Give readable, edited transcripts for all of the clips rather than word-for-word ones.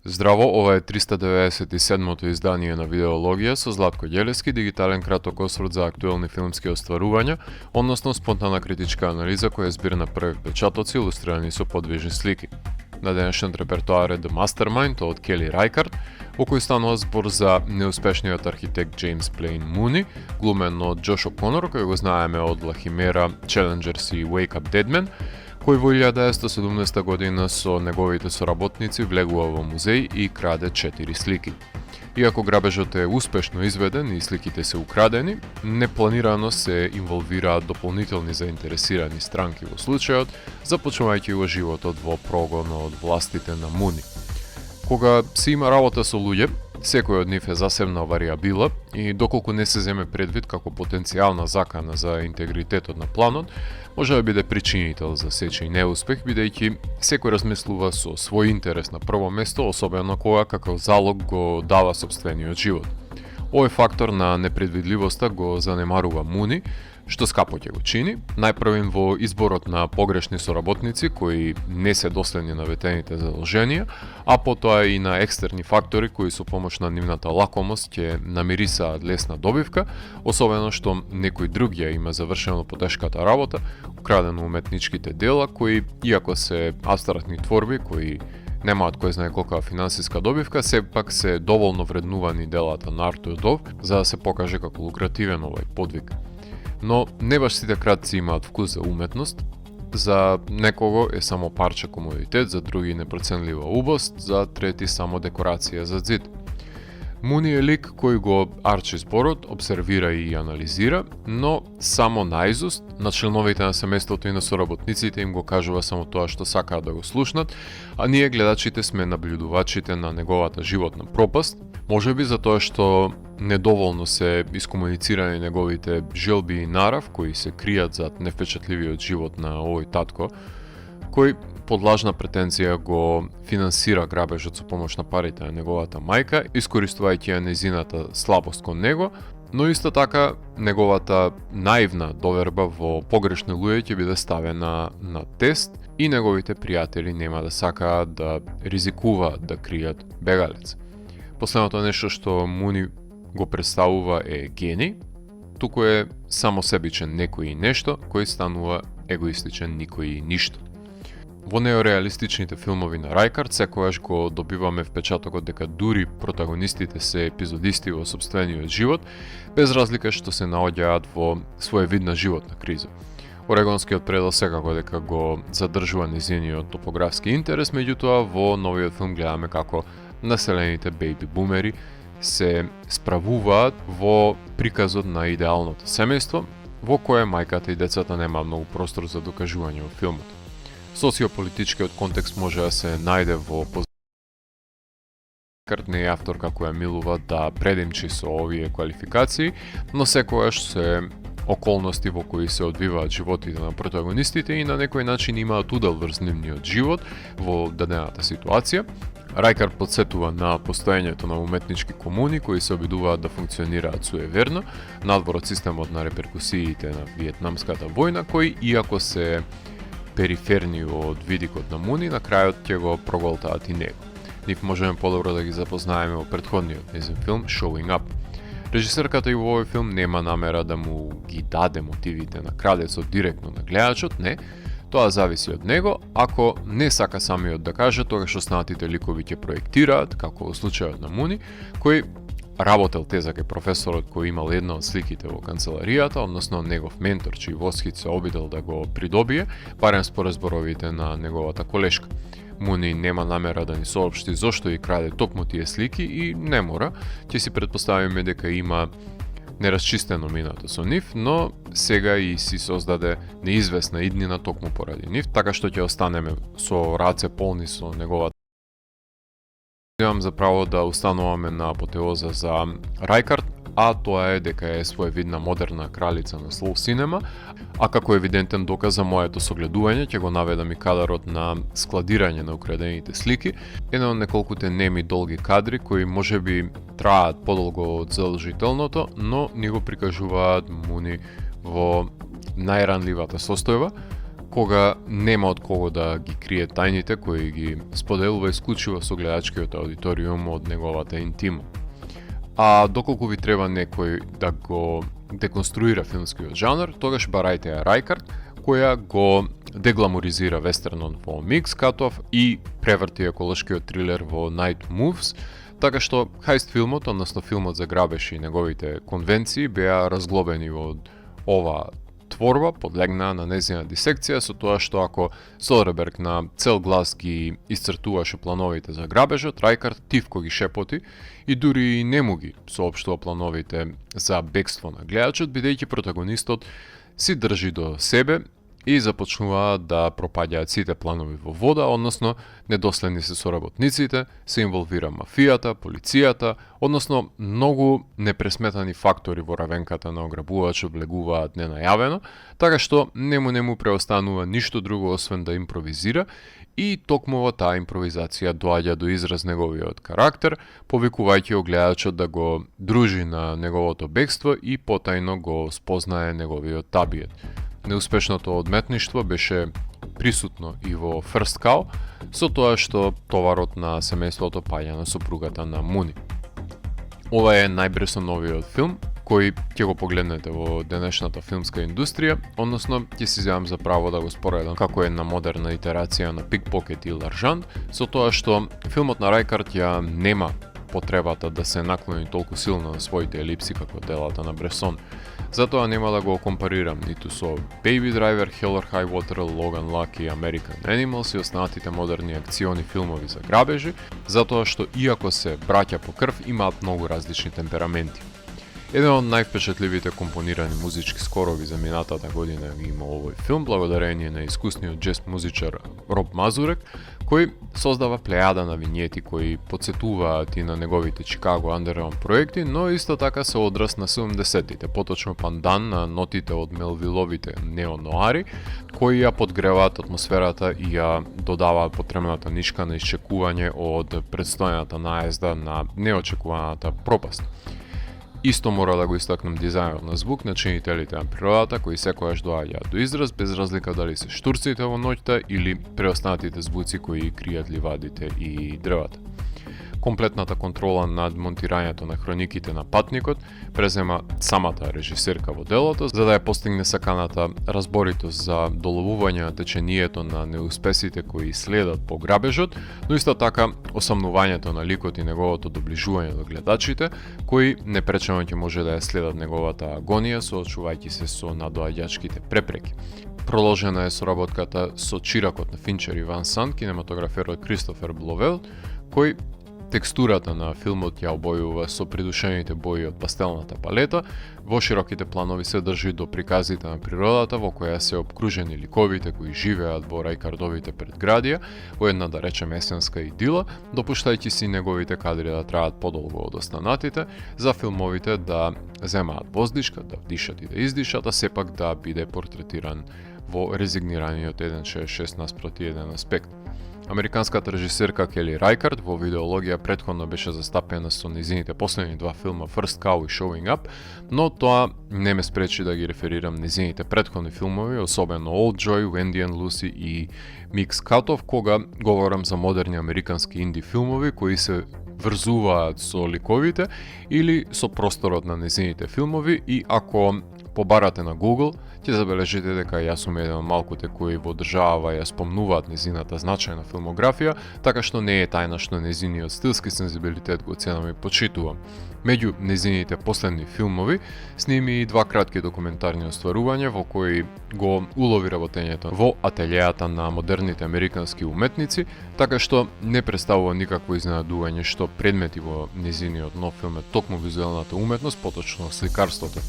Здраво, ова е 397-то издание на Видеологија со Златко Ѓелески, дигитален краток осврт за актуелни филмски остварувања, односно спонтана критичка анализа која збира на први печатоци илустрирани со подвижни слики. На денешниот репертоар е The Mastermind од Кели Рајкард, во кој станува збор за неуспешниот архитект Джеймс Плейн Муни, глумен од Джош О'Конор, кој го знаеме од La Chimera, Challengers и Wake Up Dead Men, кој во 1917 година со неговите соработници влегува во музеј и краде 4 слики. Иако грабежот е успешно изведен и сликите се украдени, непланирано се инволвираат дополнителни заинтересирани странки во случајот, започнувајќи го животот во прогон од властите на Муни. Кога се има работа со луѓе, секој од нив е засебна варијабила и доколку не се земе предвид како потенцијална закана за интегритетот на планот, може да биде причинител за сечи неуспех, бидејќи секој размислува со свој интерес на прво место, особено кога каков залог го дава сопствениот живот. Овој фактор на непредвидливоста го занемарува Муни, што скапо ќе го чини, најпрвен во изборот на погрешни соработници кои не се доследни на ветените задолженија, а потоа и на екстерни фактори кои со помош на нивната лакомост ќе намирисаат лесна добивка, особено што некој друг ја има завршено потешката работа, украдено уметничките дела кои, иако се абстрактни творби кои немаат кој знае колка финансиска добивка, сепак се доволно вреднувани делата на Артур Дов за да се покаже како лукративен овој подвиг. Но не баш сите кратци имаат вкус за уметност, за некого е само парче комодитет, за други непроценлива убост, за трети само декорација за зид. Муни е лик кој го арчи зборот, обсервира и анализира, но само наизуст, на членовите на семејството и на соработниците им го кажува само тоа што сакаат да го слушнат, а ние гледачите сме наблюдувачите на неговата животна пропаст, можеби затоа што недоволно се искомуницирани неговите желби и нарав кои се кријат зад невпечатливиот живот на овој татко, кој под лажна претенција го финансира грабежот со помош на парите на неговата мајка, искористувајќи ја нејзината слабост кон него, но исто така неговата наивна доверба во погрешни луѓе ќе биде ставена на тест и неговите пријатели нема да сакаат да ризикуваат да кријат бегалец. Последното нешто што Муни го представува е гений, туку е само себичен некој и нешто, кој станува егоистичен никој и ништо. Во неореалистичните филмови на Рајкард секогаш го добиваме впечатокот дека дури протагонистите се епизодисти во сопствениот живот, без разлика што се наоѓаат во своевидна животна криза. Орегонскиот предел секако дека го задржува незиниот топографски интерес, меѓутоа во новиот филм гледаме како населените бејби бумери се справуваат во приказот на идеалното семејство, во кое мајката и децата нема многу простор за докажување во филмот. Социополитичкиот контекст може да се најде во Рајкард не е авторка која милува да предимчи со овие квалификации, но секогаш се околности во кои се одвиваат животите на протагонистите и на некој начин имаат удел врз нивниот живот во дадената ситуација. Рајкард подсетува на постоењето на уметнички комуни кои се обидуваат да функционираат суеверно надвор од системот на реперкусиите на Виетнамската војна, кои иако се периферни од видикот на Муни, на крајот ќе го проголтаат и него. Нив можеме подобро да ги запознаеме во претходниот нејзин филм Showing Up. Режисерката и во овој филм нема намера да му ги даде мотивите на крадецот директно на гледачот, не. Тоа зависи од него, ако не сака самиот да каже, тогаш останатите ликови ќе проектираат, како во случајот на Муни, кој работел тезак е професорот кој имал една од сликите во канцеларијата, односно негов ментор, чиј восхит се обидел да го придобие, барем според зборовите на неговата колешка. Муни нема намера да ни соопшти зошто и краде токму тие слики и не мора, ќе си претпоставиме дека има неразчистено минато со нив, но сега и си создаде неизвестна иднина токму поради нив, така што ќе останеме со раце полни со неговата. Имам за право да установаме на апотеоза за Рајкард, а тоа е дека е своевидна модерна кралица на слоу синема, а како евидентен доказ за моето согледување ќе го наведам и кадарот на складирање на украдените слики, еден од неколкуте неми долги кадри кои можеби траат подолго од задолжителното, но ни го прикажуваат Муни во најранливата состојба, кога нема од кого да ги крие тајните кои ги споделува исклучиво со гледачкиот аудиториум од неговата интима. А доколку ви треба некој да го деконструира филмскиот жанр, тогаш барајте ја Рајкард, која го дегламоризира вестернот во Микс Катов и преврти еколошкиот трилер во Night Moves, така што хајст филмот, односно филмот за грабеж и неговите конвенции беа разглобени од ова творба, подлегнаа на незина дисекција со тоа што ако Содерберг на цел глас ги исцртуваше плановите за грабежот, Рајкард тивко ги шепоти и дури не му ги соопштува плановите за бегство на гледачот, бидејќи протагонистот си држи до себе и започнува да пропаѓаат сите планови во вода, односно недоследни се соработниците, се инволвира мафијата, полицијата, односно многу непресметани фактори во равенката на ограбувачот влегуваат ненајавено, така што нему преостанува ништо друго освен да импровизира и токму во таа импровизација доаѓа до израз неговиот карактер, повикувајќи гледачот да го дружи на неговото бегство и потајно го спознае неговиот табиет. Неуспешното одметништво беше присутно и во First Cow, со тоа што товарот на семејството паѓа на сопругата на Муни. Ова е најбрзо новиот филм, кој ќе го погледнете во денешната филмска индустрија, односно ќе си земам за право да го споредам како една модерна итерација на Пикпокет и Ларжан, со тоа што филмот на Рајкард ја нема потребата да се наклони толку силно на своите елипси како делата на Бресон. Затоа нема да го компарирам ниту со Baby Driver, Hell or High Water, Logan Lucky, American Animals и останатите модерни акциони филмови за грабежи, затоа што иако се браќа по крв, имаат многу различни темпераменти. Еден од највпечатливите компонирани музички скорови за минатата година има овој филм, благодарение на искусниот джез музичар Роб Мазурек, кој создава плејада на винјети кои потсетуваат и на неговите Chicago Underground проекти, но исто така се одраз на 70-тите, поточно пандан на нотите од Мелвиловите неонуари, кои ја подгреваат атмосферата и ја додаваат потребната нишка на исчекување од предстојната наезда на неочекуваната пропаст. Исто мора да го истакнам дизајнот на звук на чинителите на природата, кои секојаш доаѓаат до израз, без разлика дали се штурците во ноќта или преостанатите звуци кои кријат ливадите и дрвата. Комплетната контрола над монтирањето на хрониките на патникот презема самата режисерка во делото, за да ја постигне саканата разборитост за доловување на течението на неуспесите кои следат по грабежот, но исто така осамнувањето на ликот и неговото доближување до гледачите, кои непречено ќе може да ја следат неговата агонија, соочувајќи се со надоаѓачките препреки. Проложена е соработката со чиракот на Финчер и Ван Сан, кинематограферот Кристофер Бловел, кој текстурата на филмот ја обојува со придушените бои од пастелната палета, во широките планови се држи до приказите на природата во која се обкружени ликовите кои живеат во Рајкардовите предградија, во една да речем есенска идила, допуштајќи си неговите кадри да траат подолго од останатите, за филмовите да земаат воздишка, да вдишат и да издишат, а сепак да биде портретиран во резигнираниот 1:6 наспроти 1 аспект. Американската режисерка Кели Рајкард во видеологија претходно беше застапена со незините последни два филма First Cow и Showing Up, но тоа не ме спречи да ги реферирам незините претходни филмови, особено Old Joy, Wendy and Lucy и Mix Cut-Off, кога говорам за модерни американски инди филмови кои се врзуваат со ликовите или со просторот на незините филмови и ако побарате на Google, ќе забележите дека јас сум еден од малкуте кои во држава ја спомнуваат незината значајна филмографија, така што не е тајна што незиниот стилски сензибилитет го ценам и почитувам. Меѓу незините последни филмови сними и два кратки документарни остварувања во кои го улови работењето во ателјеата на модерните американски уметници, така што не представува никакво изненадување што предмети во незиниот нов филм е токму визуелната уметност, поточно сликарството.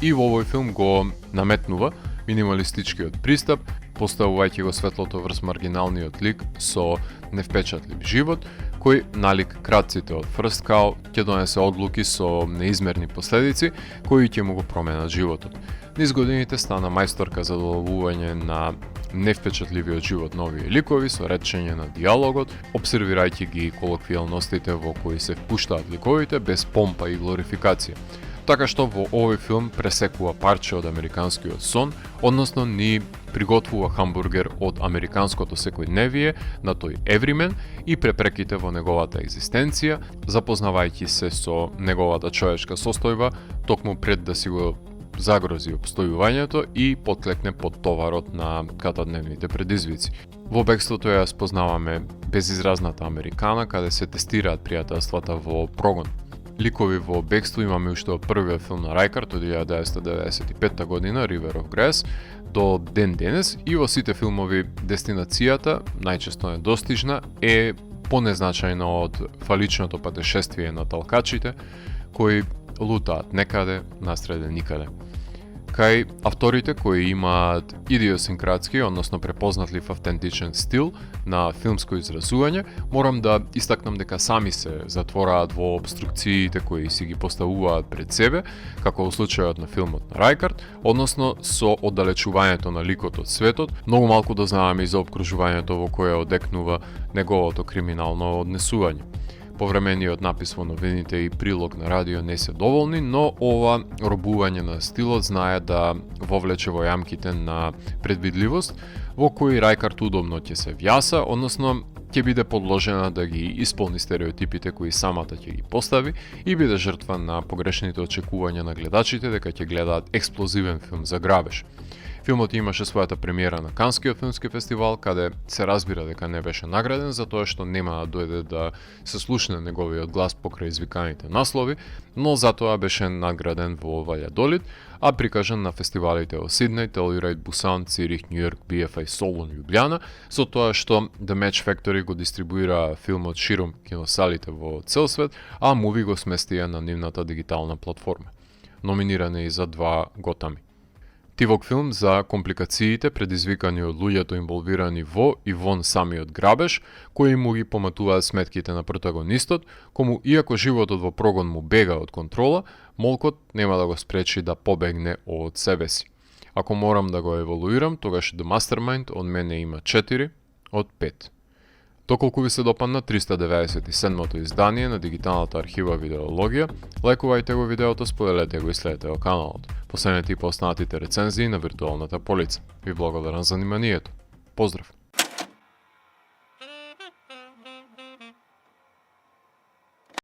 И во овој филм го наметнува минималистичкиот пристап, поставувајќи го светлото врз маргиналниот лик со невпечатлив живот, кој налик кратците од First Cow ќе донесе одлуки со неизмерни последици, кои ќе му го променат животот. Низ годините стана мајсторка за доловување на невпечатливиот живот на овие ликови со речење на диалогот, обсервирајќи ги колоквијалностите во кои се впуштаат ликовите без помпа и глорификација. така што во овој филм пресекува парче од американскиот сон, односно ни приготвува хамбургер од американското секојдневие на тој евримен и препреките во неговата екзистенција, запознавајќи се со неговата човечка состојба, токму пред да си го загрози обстојувањето и потклекне под товарот на катадневните предизвици. Во бегството ја спознаваме безизразната американа, каде се тестираат пријателствата во прогон. Ликови во бегство имаме уште од првиот филм на Рајкард од 1995 година, River of Grass, до ден денес, и во сите филмови дестинацијата, најчесто недостижна, е понезначајна од фаличното патешествие на талкачите, кои лутаат некаде, насреде никаде. Кај авторите кои имаат идиосинкратски, односно препознатлив автентичен стил на филмско изразување, морам да истакнам дека сами се затвораат во обструкциите кои си ги поставуваат пред себе, како во случајот на филмот на Рајкард, односно со оддалечувањето на ликот од светот, многу малку дознаваме и за обкружувањето во кое одекнува неговото криминално однесување. Повремениот напис во новините и прилог на радио не се доволни, но ова робување на стилот знае да вовлече во јамките на предвидливост, во кои Рајкард удобно ќе се вјаса, односно ќе биде подложена да ги исполни стереотипите кои самата ќе ги постави и биде жртва на погрешните очекувања на гледачите дека ќе гледаат експлозивен филм за грабеж. Филмот имаше својата премиера на Канскиот филмски фестивал, каде се разбира дека не беше награден затоа што нема да дојде да се слушне неговиот глас покрај извиканите наслови, но затоа беше награден во Ваљадолид, а прикажан на фестивалите во Сиднеј, Телирайд, Бусан, Цирих, Њујорк, BFI, Солун, Љубљана, со тоа што The Match Factory го дистрибуира филмот широм киносалите во цел свет, а Муви го сместија на нивната дигитална платформа. Номиниран е и за 2 Готами. Тивок филм за компликациите предизвикани од луѓето инволвирани во и вон самиот грабеж, кои му ги поматуваат сметките на протагонистот, кому иако животот во прогон му бега од контрола, молкот нема да го спречи да побегне од себе си. Ако морам да го еволуирам, тогаш The Mastermind од мене има 4 од 5. Доколку ви се допадна 397-то издание на дигиталната архива Видеологија, лајкувајте го видеото, споделете го и следете го каналот. Последете и по останатите рецензии на виртуалната полица. Ви благодарам за вниманието. Поздрав!